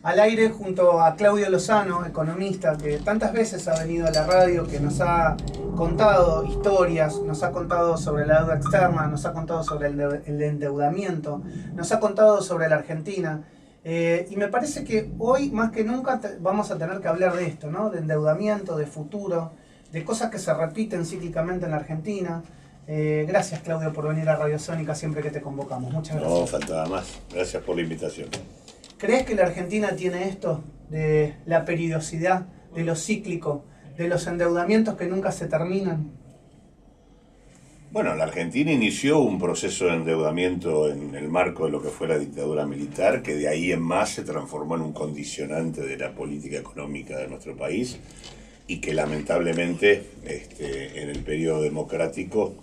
al aire junto a Claudio Lozano, economista, que tantas veces ha venido a la radio, que nos ha contado historias, nos ha contado sobre la deuda externa, nos ha contado sobre el endeudamiento, nos ha contado sobre la Argentina. Y me parece que hoy más que nunca vamos a tener que hablar de esto, ¿no? De endeudamiento, de futuro, de cosas que se repiten cíclicamente en la Argentina. Gracias, Claudio, por venir a Radio Sónica siempre que te convocamos. Muchas gracias. No, faltaba más. Gracias por la invitación. ¿Crees que la Argentina tiene esto de la periodicidad, de lo cíclico, de los endeudamientos que nunca se terminan? Bueno, la Argentina inició un proceso de endeudamiento en el marco de lo que fue la dictadura militar, que de ahí en más se transformó en un condicionante de la política económica de nuestro país y que lamentablemente en el periodo democrático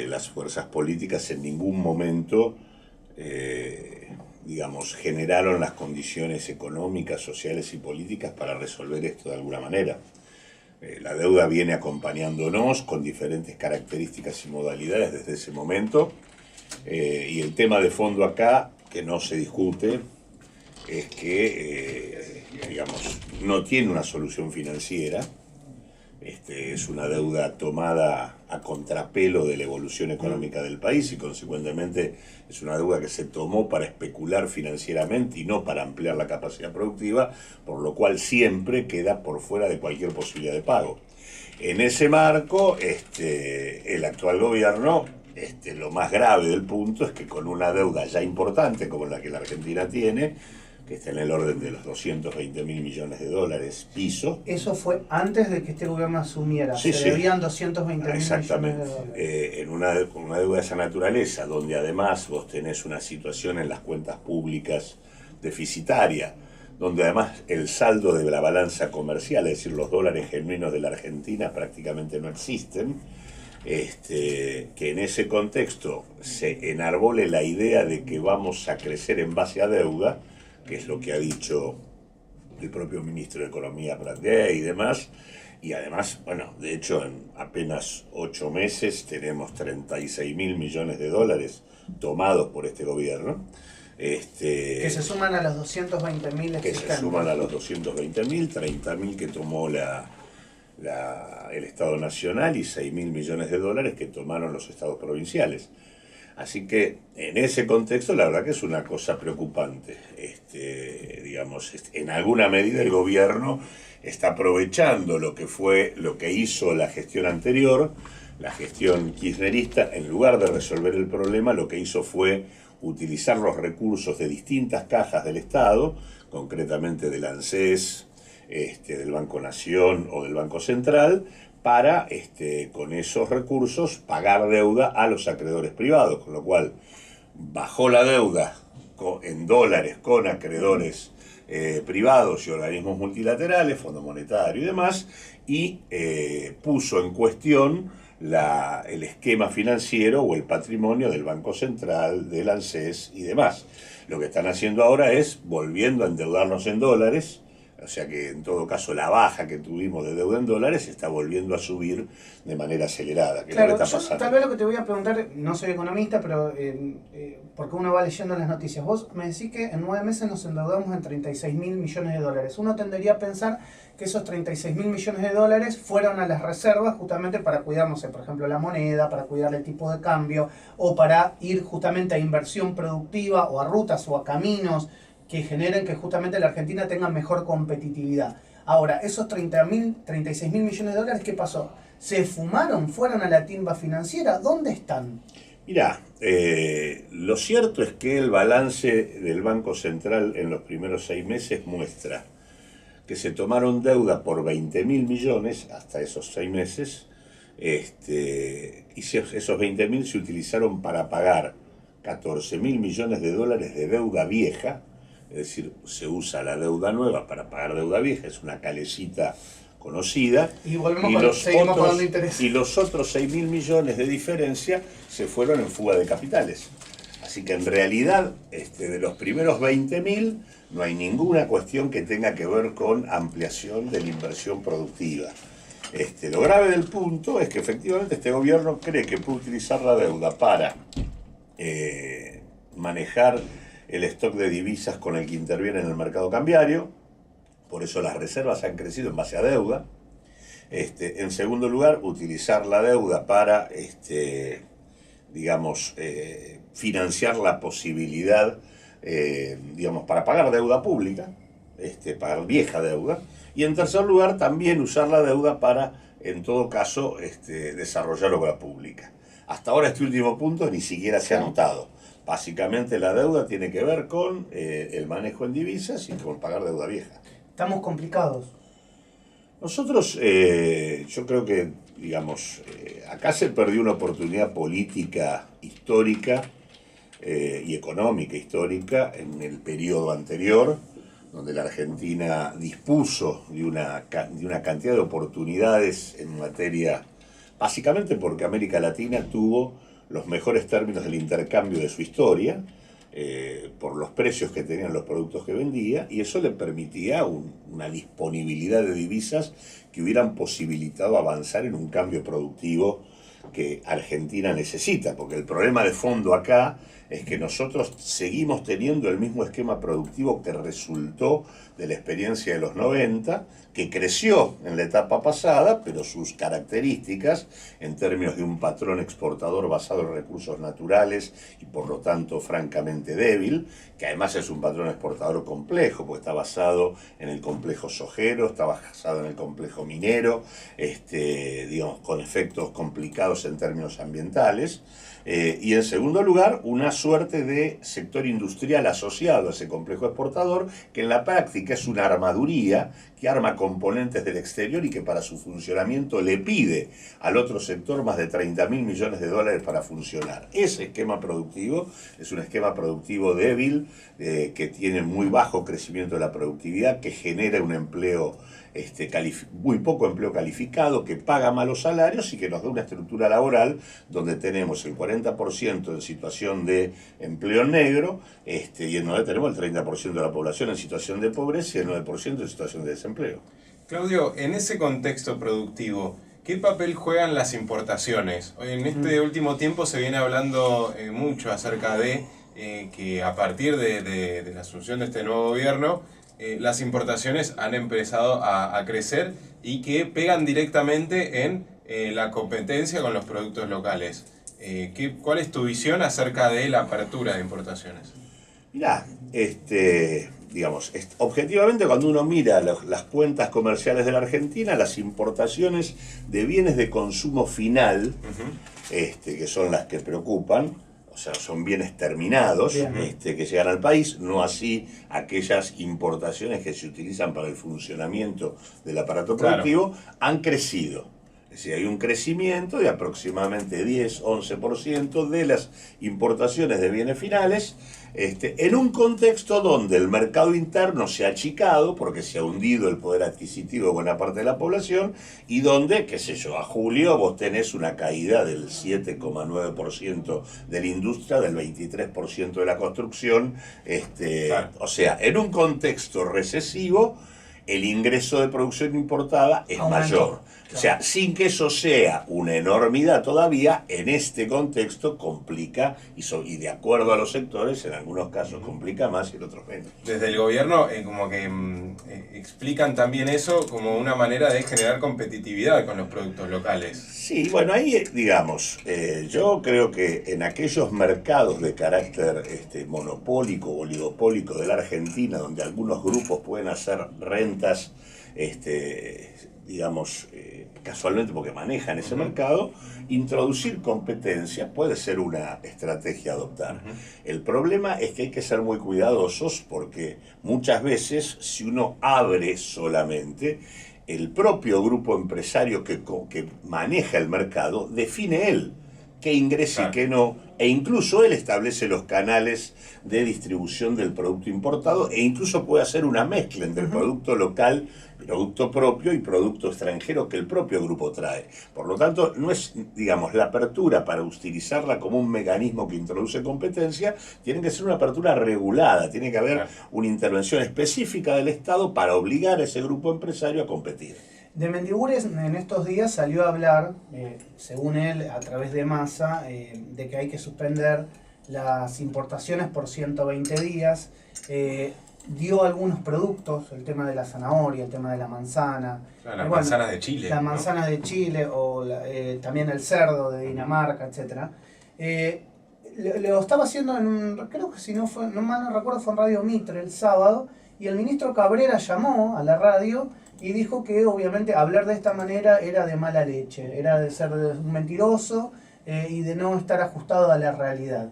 las fuerzas políticas en ningún momento generaron las condiciones económicas, sociales y políticas para resolver esto de alguna manera. La deuda viene acompañándonos con diferentes características y modalidades desde ese momento. Y el tema de fondo acá, que no se discute, es que, no tiene una solución financiera. Es una deuda tomada a contrapelo de la evolución económica del país y consecuentemente es una deuda que se tomó para especular financieramente y no para ampliar la capacidad productiva, por lo cual siempre queda por fuera de cualquier posibilidad de pago. En ese marco, el actual gobierno, lo más grave del punto es que con una deuda ya importante como la que la Argentina tiene, que está en el orden de los 220 mil millones de dólares piso. Eso fue antes de que este gobierno asumiera. Sí, se debían 220 mil millones de dólares. En una deuda de esa naturaleza, donde además vos tenés una situación en las cuentas públicas deficitaria, donde además el saldo de la balanza comercial, es decir, los dólares genuinos de la Argentina prácticamente no existen, que en ese contexto se enarbole la idea de que vamos a crecer en base a deuda, que es lo que ha dicho el propio ministro de Economía Prat y demás, y además, bueno, de hecho en apenas 8 meses tenemos 36 mil millones de dólares tomados por este gobierno. Que se suman a los 220 mil existentes. Que se suman a los 220 mil, 30 mil que tomó el Estado Nacional y 6 mil millones de dólares que tomaron los estados provinciales. Así que en ese contexto la verdad que es una cosa preocupante. En alguna medida el gobierno está aprovechando lo que hizo la gestión anterior, la gestión kirchnerista. En lugar de resolver el problema, lo que hizo fue utilizar los recursos de distintas cajas del Estado, concretamente del ANSES, del Banco Nación o del Banco Central, para con esos recursos pagar deuda a los acreedores privados, con lo cual bajó la deuda en dólares con acreedores privados y organismos multilaterales, Fondo Monetario y demás, y puso en cuestión el esquema financiero o el patrimonio del Banco Central, del ANSES y demás. Lo que están haciendo ahora es volviendo a endeudarnos en dólares. O sea que en todo caso la baja que tuvimos de deuda en dólares está volviendo a subir de manera acelerada. Que claro, es lo que está pasando. Tal vez lo que te voy a preguntar, no soy economista, pero porque uno va leyendo las noticias. Vos me decís que en 9 meses nos endeudamos en 36 mil millones de dólares. Uno tendería a pensar que esos 36 mil millones de dólares fueron a las reservas justamente para cuidar, no sé, por ejemplo, la moneda, para cuidar el tipo de cambio, o para ir justamente a inversión productiva, o a rutas, o a caminos, que generen que justamente la Argentina tenga mejor competitividad. Ahora, esos 36 mil millones de dólares, ¿qué pasó? ¿Se fumaron? ¿Fueron a la timba financiera? ¿Dónde están? Mirá, lo cierto es que el balance del Banco Central en los primeros 6 meses muestra que se tomaron deuda por 20 mil millones hasta esos 6 meses, y esos 20 mil se utilizaron para pagar 14 mil millones de dólares de deuda vieja. Es decir, se usa la deuda nueva para pagar deuda vieja, es una calecita conocida. Y seguimos pagando interés. Y los otros 6 mil millones de diferencia se fueron en fuga de capitales. Así que en realidad, de los primeros 20 mil, no hay ninguna cuestión que tenga que ver con ampliación de la inversión productiva. Lo grave del punto es que efectivamente este gobierno cree que puede utilizar la deuda para manejar el stock de divisas con el que interviene en el mercado cambiario, por eso las reservas han crecido en base a deuda. En segundo lugar, utilizar la deuda para, financiar la posibilidad, para pagar deuda pública, pagar vieja deuda. Y en tercer lugar, también usar la deuda para, en todo caso, desarrollar obra pública. Hasta ahora este último punto ni siquiera se ha notado. Básicamente la deuda tiene que ver con el manejo en divisas y con pagar deuda vieja. Estamos complicados. Nosotros, yo creo que, acá se perdió una oportunidad política histórica y económica histórica en el periodo anterior, donde la Argentina dispuso de una cantidad de oportunidades en materia, básicamente porque América Latina tuvo los mejores términos del intercambio de su historia, por los precios que tenían los productos que vendía, y eso le permitía una disponibilidad de divisas que hubieran posibilitado avanzar en un cambio productivo que Argentina necesita, porque el problema de fondo acá es que nosotros seguimos teniendo el mismo esquema productivo que resultó de la experiencia de los 90, que creció en la etapa pasada, pero sus características, en términos de un patrón exportador basado en recursos naturales y por lo tanto francamente débil, que además es un patrón exportador complejo, porque está basado en el complejo sojero, está basado en el complejo minero, con efectos complicados en términos ambientales. Y en segundo lugar, una suerte de sector industrial asociado a ese complejo exportador, que en la práctica es una armaduría que arma componentes del exterior y que para su funcionamiento le pide al otro sector más de 30.000 millones de dólares para funcionar. Ese esquema productivo es un esquema productivo débil, que tiene muy bajo crecimiento de la productividad, que genera un empleo, muy poco empleo calificado, que paga malos salarios y que nos da una estructura laboral donde tenemos el 40% en situación de empleo negro, y en donde tenemos el 30% de la población en situación de pobreza y el 9% en situación de desempleo. Claudio, en ese contexto productivo, ¿qué papel juegan las importaciones? En este último tiempo se viene hablando mucho acerca de que a partir de la asunción de este nuevo gobierno, las importaciones han empezado a crecer y que pegan directamente en la competencia con los productos locales. ¿Cuál es tu visión acerca de la apertura de importaciones? Mirá, objetivamente cuando uno mira las cuentas comerciales de la Argentina, las importaciones de bienes de consumo final, que son las que preocupan, o sea, son bienes terminados, que llegan al país, no así aquellas importaciones que se utilizan para el funcionamiento del aparato productivo, han crecido. Es decir, hay un crecimiento de aproximadamente 10-11% de las importaciones de bienes finales, en un contexto donde el mercado interno se ha achicado porque se ha hundido el poder adquisitivo de buena parte de la población, y donde, a julio vos tenés una caída del 7,9% de la industria, del 23% de la construcción, o sea, en un contexto recesivo, el ingreso de producción importada es mayor. O sea, sin que eso sea una enormidad todavía, en este contexto complica, y de acuerdo a los sectores, en algunos casos complica más y en otros menos. Desde el gobierno explican también eso como una manera de generar competitividad con los productos locales. Sí, bueno, ahí yo creo que en aquellos mercados de carácter monopólico o oligopólico de la Argentina, donde algunos grupos pueden hacer rentas, casualmente porque manejan ese mercado, introducir competencia puede ser una estrategia a adoptar. El problema es que hay que ser muy cuidadosos, porque muchas veces, si uno abre solamente, el propio grupo empresario que maneja el mercado define él qué ingresa y qué no, e incluso él establece los canales de distribución del producto importado, e incluso puede hacer una mezcla entre el producto local, producto propio y producto extranjero que el propio grupo trae. Por lo tanto, no es, la apertura para utilizarla como un mecanismo que introduce competencia, tiene que ser una apertura regulada, tiene que haber una intervención específica del Estado para obligar a ese grupo empresario a competir. De Mendibures en estos días salió a hablar, según él, a través de Massa, de que hay que suspender las importaciones por 120 días, dio algunos productos, el tema de la zanahoria, el tema de la manzana. Claro, las manzanas de Chile. Las ¿no? manzanas de Chile o también el cerdo de Dinamarca, etc. Lo estaba haciendo creo que si no mal no recuerdo, fue en Radio Mitre el sábado, y el ministro Cabrera llamó a la radio y dijo que obviamente hablar de esta manera era de mala leche, era de ser un mentiroso y de no estar ajustado a la realidad.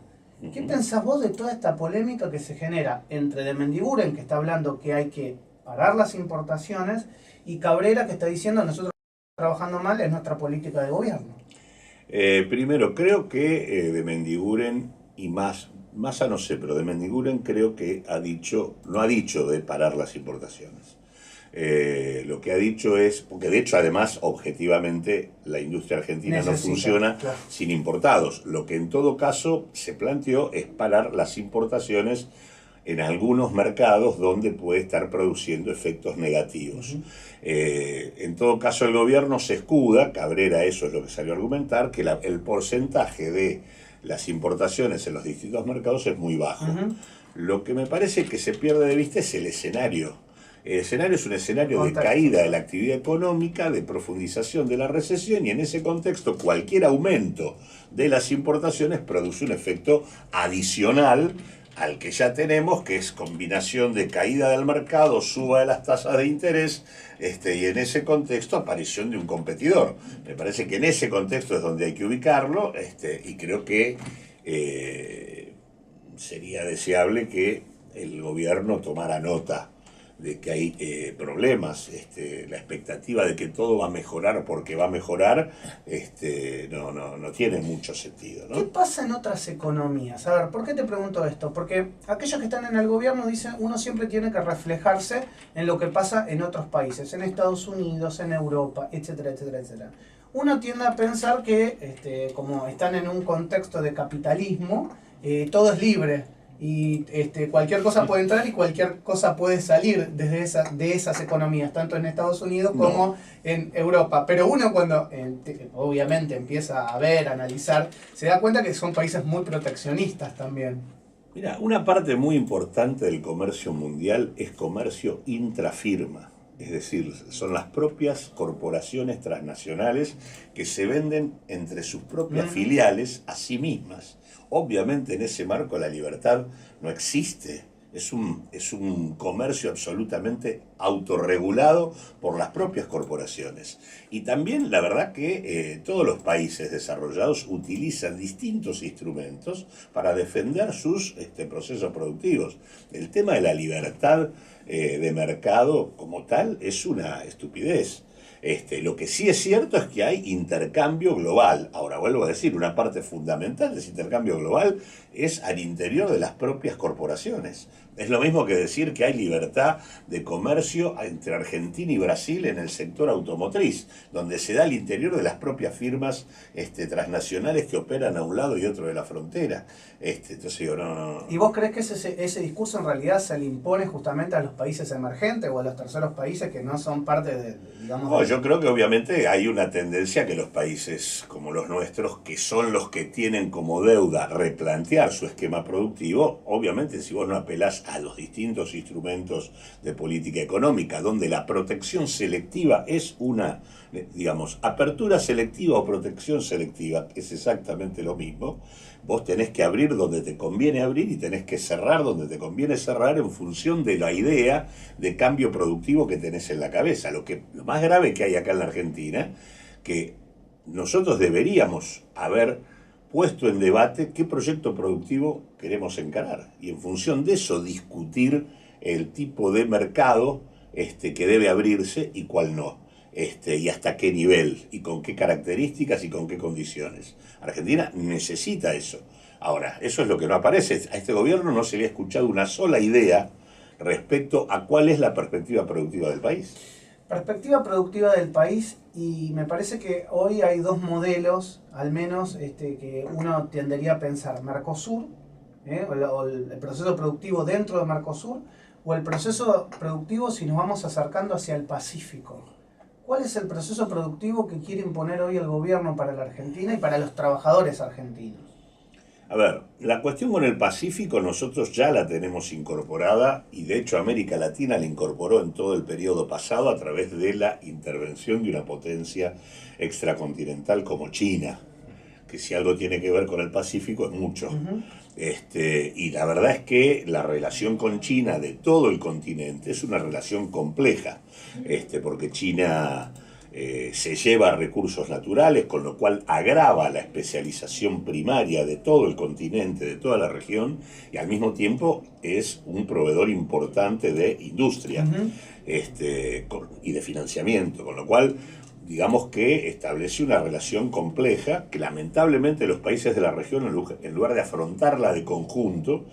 ¿Qué pensás vos de toda esta polémica que se genera entre de Mendiguren, que está hablando que hay que parar las importaciones, y Cabrera, que está diciendo nosotros estamos trabajando mal en nuestra política de gobierno? Primero, creo que de Mendiguren y Massa no sé, pero de Mendiguren creo que no ha dicho de parar las importaciones. Lo que ha dicho es, porque de hecho además objetivamente la industria argentina no funciona sin importados. Lo que en todo caso se planteó es parar las importaciones en algunos mercados donde puede estar produciendo efectos negativos. En todo caso el gobierno se escuda, Cabrera eso es lo que salió a argumentar, que el porcentaje de las importaciones en los distintos mercados es muy bajo. Lo que me parece que se pierde de vista es el escenario. El escenario es un escenario de caída de la actividad económica, de profundización de la recesión, y en ese contexto cualquier aumento de las importaciones produce un efecto adicional al que ya tenemos, que es combinación de caída del mercado, suba de las tasas de interés, y en ese contexto aparición de un competidor. Me parece que en ese contexto es donde hay que ubicarlo, y creo que sería deseable que el gobierno tomara nota de que hay problemas, la expectativa de que todo va a mejorar porque va a mejorar, no tiene mucho sentido, ¿no? ¿Qué pasa en otras economías? A ver, ¿por qué te pregunto esto? Porque aquellos que están en el gobierno dicen, uno siempre tiene que reflejarse en lo que pasa en otros países, en Estados Unidos, en Europa, etcétera, etcétera, etcétera. Uno tiende a pensar que, como están en un contexto de capitalismo, todo es libre. Y cualquier cosa puede entrar y cualquier cosa puede salir de esas economías, tanto en Estados Unidos como en Europa. Pero uno cuando obviamente empieza a ver, a analizar, se da cuenta que son países muy proteccionistas también. Mira, una parte muy importante del comercio mundial es comercio intrafirma. Es decir, son las propias corporaciones transnacionales que se venden entre sus propias filiales a sí mismas. Obviamente en ese marco la libertad no existe. Es un comercio absolutamente autorregulado por las propias corporaciones. Y también la verdad que todos los países desarrollados utilizan distintos instrumentos para defender sus procesos productivos. El tema de la libertad de mercado como tal es una estupidez. Lo que sí es cierto es que hay intercambio global. Ahora vuelvo a decir, una parte fundamental de ese intercambio global es al interior de las propias corporaciones. Es lo mismo que decir que hay libertad de comercio entre Argentina y Brasil en el sector automotriz, donde se da al interior de las propias firmas transnacionales que operan a un lado y otro de la frontera. Entonces digo, no. ¿Y vos crees que ese discurso en realidad se le impone justamente a los países emergentes o a los terceros países que no son parte de, digamos... No, yo creo que obviamente hay una tendencia que los países como los nuestros, que son los que tienen como deuda replantear su esquema productivo, obviamente si vos no apelás a los distintos instrumentos de política económica, donde la protección selectiva es una, digamos, apertura selectiva o protección selectiva, que es exactamente lo mismo, vos tenés que abrir donde te conviene abrir y tenés que cerrar donde te conviene cerrar en función de la idea de cambio productivo que tenés en la cabeza. Lo más grave que hay acá en la Argentina, que nosotros deberíamos haber puesto en debate qué proyecto productivo queremos encarar y en función de eso discutir el tipo de mercado que debe abrirse y cuál no, y hasta qué nivel y con qué características y con qué condiciones. Argentina necesita eso. Ahora, eso es lo que no aparece. A este gobierno no se le ha escuchado una sola idea respecto a cuál es la perspectiva productiva del país. Perspectiva productiva del país, y me parece que hoy hay dos modelos, al menos que uno tendería a pensar: Mercosur, o el proceso productivo dentro de Mercosur, o el proceso productivo si nos vamos acercando hacia el Pacífico. ¿Cuál es el proceso productivo que quiere imponer hoy el gobierno para la Argentina y para los trabajadores argentinos? A ver, la cuestión con el Pacífico nosotros ya la tenemos incorporada y de hecho América Latina la incorporó en todo el periodo pasado a través de la intervención de una potencia extracontinental como China, que si algo tiene que ver con el Pacífico es mucho. Y la verdad es que la relación con China de todo el continente es una relación compleja, porque China se lleva recursos naturales, con lo cual agrava la especialización primaria de todo el continente, de toda la región, y al mismo tiempo es un proveedor importante de industria y de financiamiento, con lo cual digamos que establece una relación compleja que lamentablemente los países de la región, en lugar de afrontarla de conjunto,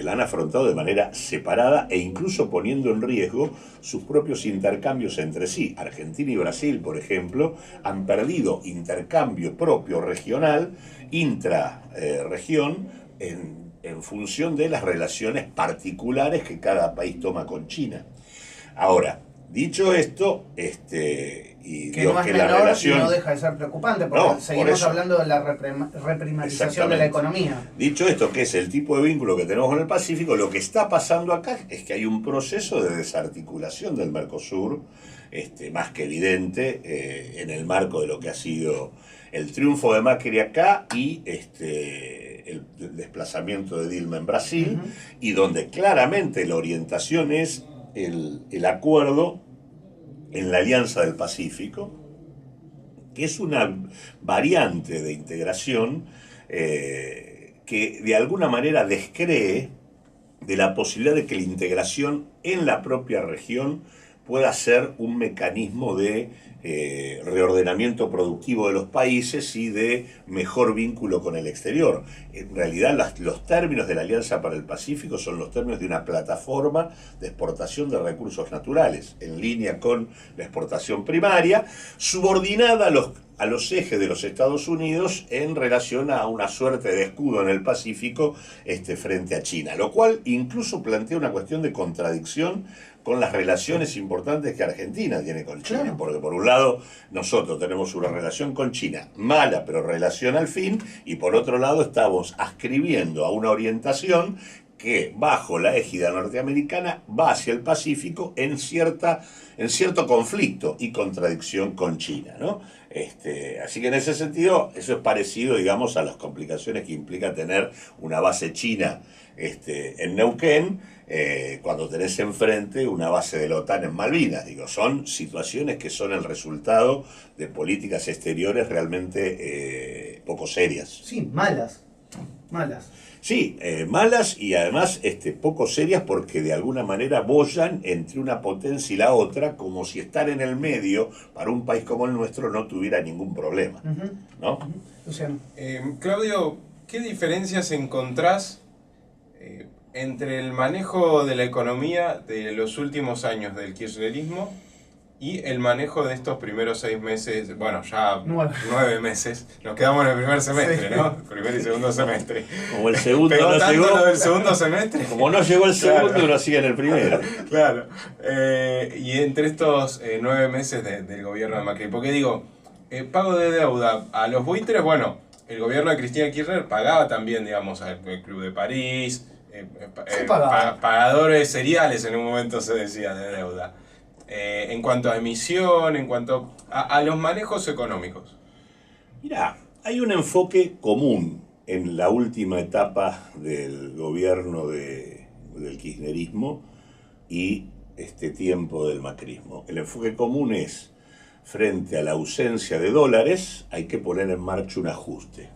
la han afrontado de manera separada e incluso poniendo en riesgo sus propios intercambios entre sí. Argentina y Brasil, por ejemplo, han perdido intercambio propio regional, intra-región, en función de las relaciones particulares que cada país toma con China. Ahora, dicho esto, y que digo no es que menor la relación y no deja de ser preocupante, porque No, seguimos por hablando de la reprimarización de la economía. Dicho esto, que es el tipo de vínculo que tenemos con el Pacífico, lo que está pasando acá es que hay un proceso de desarticulación del Mercosur, más que evidente, en el marco de lo que ha sido el triunfo de Macri acá y el desplazamiento de Dilma en Brasil, y donde claramente la orientación es el acuerdo en la Alianza del Pacífico, que es una variante de integración que de alguna manera descree de la posibilidad de que la integración en la propia región pueda ser un mecanismo de reordenamiento productivo de los países y de mejor vínculo con el exterior. En realidad los términos de la Alianza para el Pacífico son los términos de una plataforma de exportación de recursos naturales, en línea con la exportación primaria, subordinada a los ejes de los Estados Unidos en relación a una suerte de escudo en el Pacífico frente a China, lo cual incluso plantea una cuestión de contradicción con las relaciones importantes que Argentina tiene con China, claro. Porque por un lado nosotros tenemos una relación con China mala, pero relación al fin, y por otro lado estamos ascribiendo a una orientación que bajo la égida norteamericana va hacia el Pacífico en cierto conflicto y contradicción con China, ¿no? Así que en ese sentido eso es parecido, digamos, a las complicaciones que implica tener una base china en Neuquén, cuando tenés enfrente una base de la OTAN en Malvinas. Digo, son situaciones que son el resultado de políticas exteriores realmente poco serias. Sí, malas. Sí, malas y además poco serias, porque de alguna manera bollan entre una potencia y la otra, como si estar en el medio para un país como el nuestro no tuviera ningún problema, ¿no? Luciano. Claudio, ¿qué diferencias encontrás entre el manejo de la economía de los últimos años del kirchnerismo y el manejo de estos primeros 6 meses, bueno, ya 9 meses, nos quedamos en el primer semestre, sí, ¿no? Primer y segundo semestre. Como el segundo pero no tanto llegó, lo del segundo semestre. Como no llegó el segundo, claro. Uno sigue en el primero. Claro. Y entre estos 9 meses del gobierno de Macri, porque digo, pago de deuda a los buitres, bueno, el gobierno de Cristina Kirchner pagaba también, digamos, al Club de París, pagadores seriales en un momento se decía de deuda. En cuanto a emisión, en cuanto a los manejos económicos. Mirá, hay un enfoque común en la última etapa del gobierno del kirchnerismo y este tiempo del macrismo. El enfoque común es, frente a la ausencia de dólares, hay que poner en marcha un ajuste.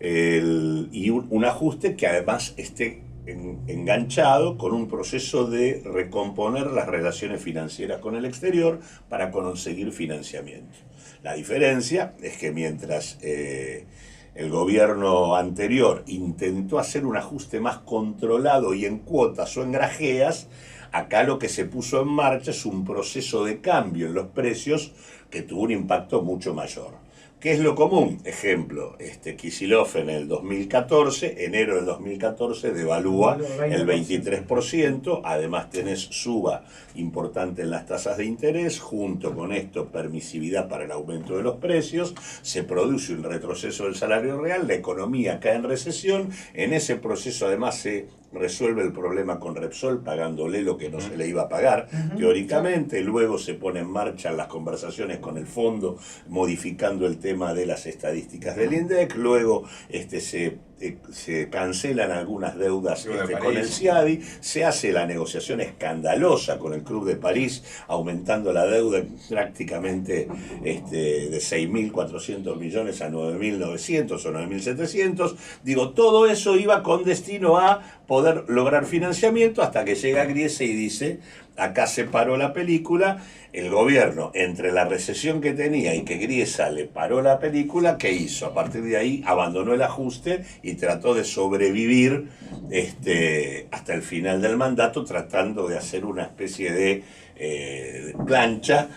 Y un ajuste que además esté enganchado con un proceso de recomponer las relaciones financieras con el exterior para conseguir financiamiento. La diferencia es que mientras el gobierno anterior intentó hacer un ajuste más controlado y en cuotas o en grajeas, acá lo que se puso en marcha es un proceso de cambio en los precios que tuvo un impacto mucho mayor. ¿Qué es lo común? Ejemplo, Kicillof en el 2014, enero del 2014, devalúa el 23%, además tenés suba importante en las tasas de interés, junto con esto permisividad para el aumento de los precios, se produce un retroceso del salario real, la economía cae en recesión, en ese proceso además se resuelve el problema con Repsol pagándole lo que no se le iba a pagar teóricamente, luego se pone en marcha las conversaciones con el fondo modificando el tema de las estadísticas del INDEC, luego se cancelan algunas deudas con el CIADI, se hace la negociación escandalosa con el Club de París, aumentando la deuda prácticamente de 6.400 millones a 9.900 o 9.700. Digo, todo eso iba con destino a poder lograr financiamiento hasta que llega Griese y dice, acá se paró la película, el gobierno, entre la recesión que tenía y que Griesa le paró la película, ¿qué hizo? A partir de ahí abandonó el ajuste y trató de sobrevivir hasta el final del mandato, tratando de hacer una especie de plancha,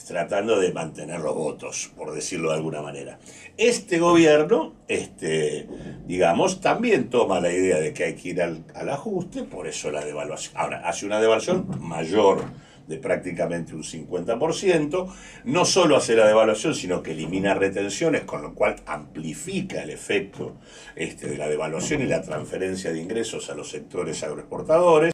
tratando de mantener los votos, por decirlo de alguna manera. Este gobierno, digamos, también toma la idea de que hay que ir al ajuste, por eso la devaluación. Ahora, hace una devaluación mayor de prácticamente un 50%, no solo hace la devaluación, sino que elimina retenciones, con lo cual amplifica el efecto de la devaluación y la transferencia de ingresos a los sectores agroexportadores.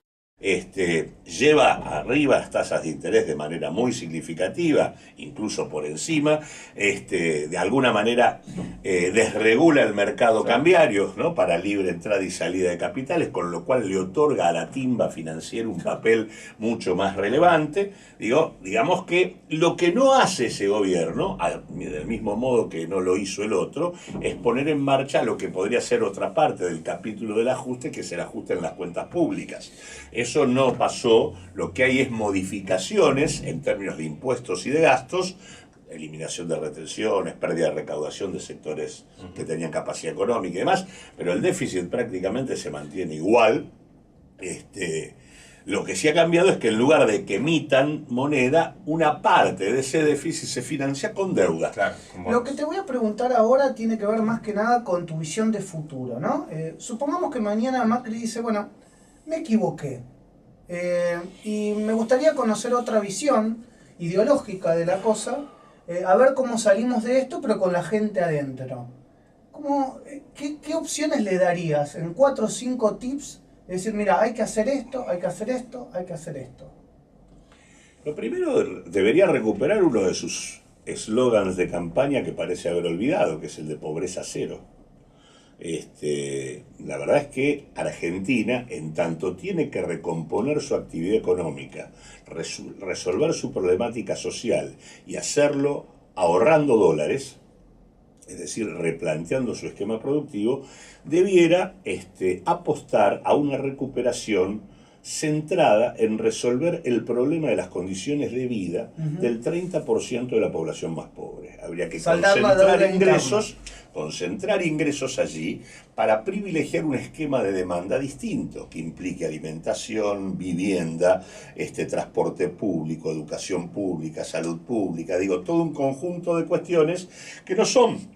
Lleva arriba las tasas de interés de manera muy significativa, incluso por encima, de alguna manera desregula el mercado cambiario, ¿no? Para libre entrada y salida de capitales, con lo cual le otorga a la timba financiera un papel mucho más relevante. Digamos que lo que no hace ese gobierno, del mismo modo que no lo hizo el otro, es poner en marcha lo que podría ser otra parte del capítulo del ajuste, que es el ajuste en las cuentas públicas. Eso no pasó, lo que hay es modificaciones en términos de impuestos y de gastos, eliminación de retenciones, pérdida de recaudación de sectores que tenían capacidad económica y demás, pero el déficit prácticamente se mantiene igual. Lo que sí ha cambiado es que en lugar de que emitan moneda, una parte de ese déficit se financia con deuda. Claro, lo que te voy a preguntar ahora tiene que ver más que nada con tu visión de futuro, ¿no? Supongamos que mañana Macri dice, bueno, me equivoqué. Y me gustaría conocer otra visión ideológica de la cosa, a ver cómo salimos de esto, pero con la gente adentro. ¿Qué opciones le darías en 4 o 5 tips? Es decir, mira, hay que hacer esto, hay que hacer esto, hay que hacer esto. Lo primero, debería recuperar uno de sus eslogans de campaña que parece haber olvidado, que es el de pobreza cero. La verdad es que Argentina, en tanto tiene que recomponer su actividad económica, resolver su problemática social y hacerlo ahorrando dólares, es decir, replanteando su esquema productivo, debiera apostar a una recuperación centrada en resolver el problema de las condiciones de vida del 30% de la población más pobre. Habría que concentrar ingresos allí para privilegiar un esquema de demanda distinto, que implique alimentación, vivienda, transporte público, educación pública, salud pública, todo un conjunto de cuestiones que no son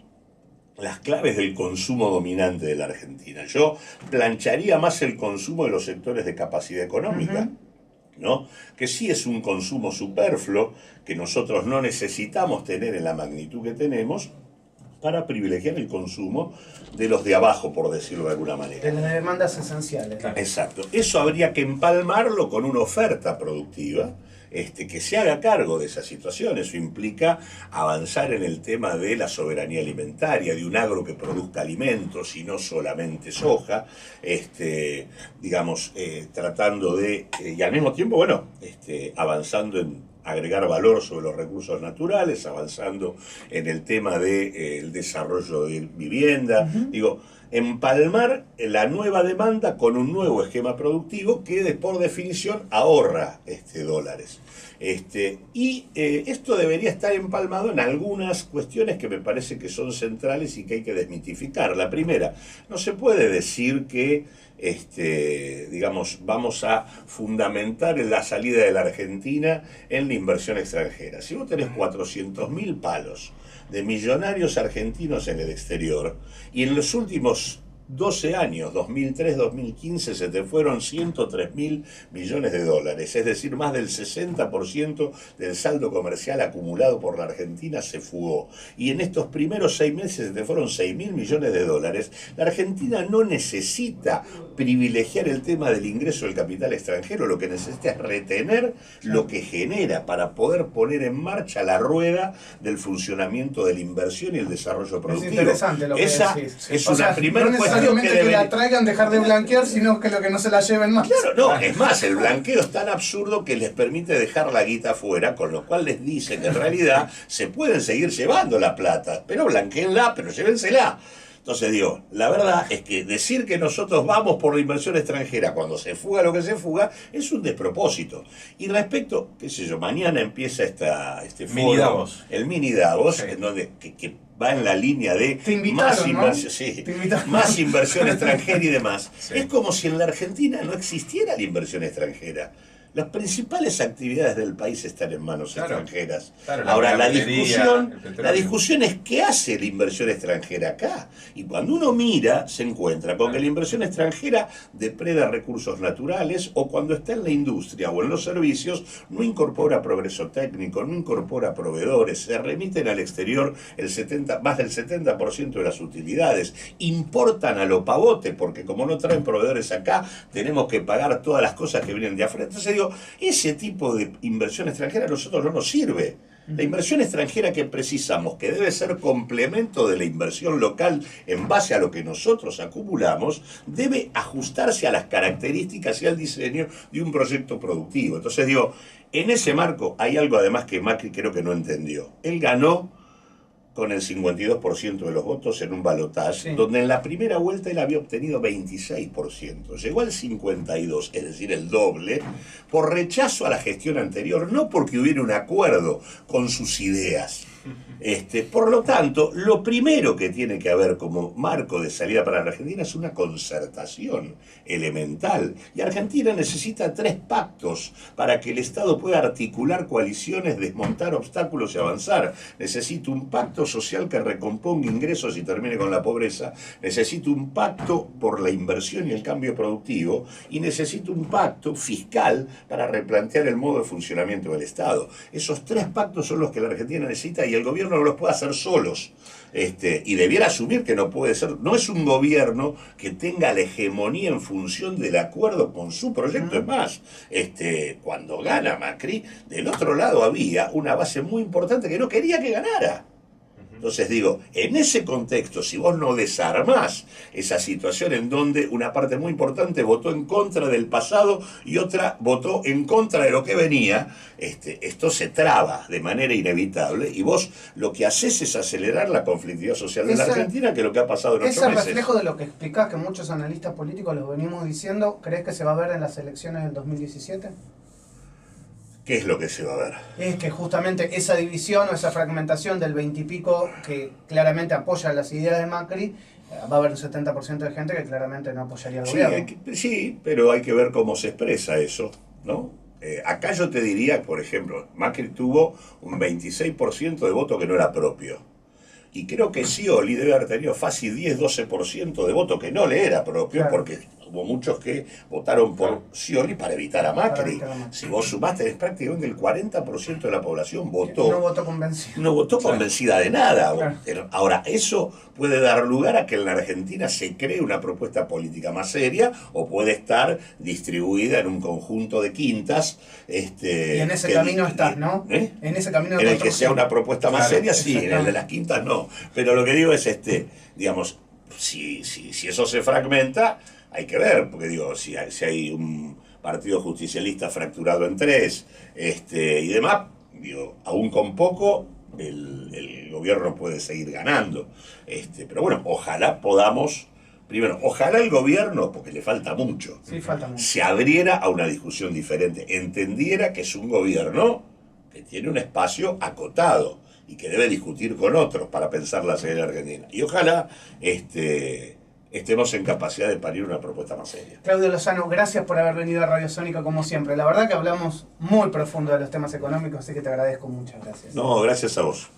las claves del consumo dominante de la Argentina. Yo plancharía más el consumo de los sectores de capacidad económica, ¿no? Que sí es un consumo superfluo, que nosotros no necesitamos tener en la magnitud que tenemos, para privilegiar el consumo de los de abajo, por decirlo de alguna manera. De las demandas esenciales. Exacto. Eso habría que empalmarlo con una oferta productiva, que se haga cargo de esa situación. Eso implica avanzar en el tema de la soberanía alimentaria, de un agro que produzca alimentos y no solamente soja, tratando de, y al mismo tiempo, avanzando en agregar valor sobre los recursos naturales, avanzando en el tema del desarrollo de vivienda, empalmar la nueva demanda con un nuevo esquema productivo que por definición ahorra dólares. Esto debería estar empalmado en algunas cuestiones que me parece que son centrales y que hay que desmitificar. La primera, no se puede decir que digamos, vamos a fundamentar la salida de la Argentina en la inversión extranjera. Si vos tenés 400.000 palos de millonarios argentinos en el exterior, y en los últimos 12 años, 2003-2015, se te fueron 103.000 millones de dólares, es decir, más del 60% del saldo comercial acumulado por la Argentina se fugó. Y en estos primeros 6 meses se te fueron 6.000 millones de dólares. La Argentina no necesita privilegiar el tema del ingreso del capital extranjero, lo que necesita es retener lo que genera para poder poner en marcha la rueda del funcionamiento de la inversión y el desarrollo productivo. Es interesante lo que Esa decís. es una primera cuestión. Que la traigan, dejar de blanquear, sino que lo que no se la lleven más. Claro, no, es más, el blanqueo es tan absurdo que les permite dejar la guita afuera, con lo cual les dice que en realidad se pueden seguir llevando la plata, pero blanqueenla, pero llévensela. Entonces digo, la verdad es que decir que nosotros vamos por la inversión extranjera cuando se fuga lo que se fuga es un despropósito. Y respecto, qué sé yo, mañana empieza este foro, Mini Davos. El Mini Davos, Sí. en donde que va en la línea de invitaron, más inversión extranjera y demás. Sí. Es como si en la Argentina no existiera la inversión extranjera. Las principales actividades del país están en manos extranjeras. Claro, Ahora, la minería, discusión es qué hace la inversión extranjera acá. Y cuando uno mira, se encuentra con que la inversión extranjera depreda recursos naturales, o cuando está en la industria o en los servicios, no incorpora progreso técnico, no incorpora proveedores, se remiten al exterior más del 70% de las utilidades, importan a lo pavote, porque como no traen proveedores acá, tenemos que pagar todas las cosas que vienen de afuera. Entonces digo, ese tipo de inversión extranjera a nosotros no nos sirve. La inversión extranjera que precisamos, que debe ser complemento de la inversión local en base a lo que nosotros acumulamos, debe ajustarse a las características y al diseño de un proyecto productivo. Entonces digo, en ese marco hay algo además que Macri creo que no entendió. Él ganó con el 52% de los votos en un balotaje, donde en la primera vuelta él había obtenido 26%. Llegó al 52%, es decir, el doble, por rechazo a la gestión anterior, no porque hubiera un acuerdo con sus ideas. Por lo tanto, lo primero que tiene que haber como marco de salida para la Argentina es una concertación elemental. Y Argentina necesita 3 pactos para que el Estado pueda articular coaliciones, desmontar obstáculos y avanzar. Necesita un pacto social que recomponga ingresos y termine con la pobreza. Necesita un pacto por la inversión y el cambio productivo. Y necesita un pacto fiscal para replantear el modo de funcionamiento del Estado. Esos 3 pactos son los que la Argentina necesita, y el gobierno no los puede hacer solos. Y debiera asumir que no puede ser, no es un gobierno que tenga la hegemonía en función del acuerdo con su proyecto. Es más, cuando gana Macri, del otro lado había una base muy importante que no quería que ganara. Entonces digo, en ese contexto, si vos no desarmás esa situación en donde una parte muy importante votó en contra del pasado y otra votó en contra de lo que venía, esto se traba de manera inevitable, y vos lo que haces es acelerar la conflictividad social de la Argentina, que es lo que ha pasado en 8 meses. Ese reflejo de lo que explicás, que muchos analistas políticos lo venimos diciendo, ¿crees que se va a ver en las elecciones del 2017? ¿Qué es lo que se va a ver? Es que justamente esa división o esa fragmentación del 20 y pico que claramente apoya las ideas de Macri, va a haber un 70% de gente que claramente no apoyaría al gobierno. Sí, pero hay que ver cómo se expresa eso, ¿no? Acá yo te diría, por ejemplo, Macri tuvo un 26% de voto que no era propio. Y creo que Scioli debe haber tenido fácil 10-12% de voto que no le era propio, claro, porque hubo muchos que votaron por Scioli para evitar a Macri. Si vos sumaste, es prácticamente el 40% de la población votó. No votó convencida. No votó convencida de nada. Claro. Ahora, eso puede dar lugar a que en la Argentina se cree una propuesta política más seria, o puede estar distribuida en un conjunto de quintas. Y en ese camino estás, ¿no? En ese camino en el que sea una propuesta más seria, sí, en el de las quintas no. Pero lo que digo es, digamos, si eso se fragmenta, hay que ver, porque digo, si hay un partido justicialista fracturado en 3, y demás, digo, aún con poco, el gobierno puede seguir ganando. Pero bueno, ojalá podamos, primero, ojalá el gobierno, porque le falta mucho, se abriera a una discusión diferente, entendiera que es un gobierno que tiene un espacio acotado y que debe discutir con otros para pensar la salida argentina. Y ojalá estemos en capacidad de parir una propuesta más seria. Claudio Lozano, gracias por haber venido a Radio Sónica como siempre. La verdad que hablamos muy profundo de los temas económicos, así que te agradezco, muchas gracias. No, gracias a vos.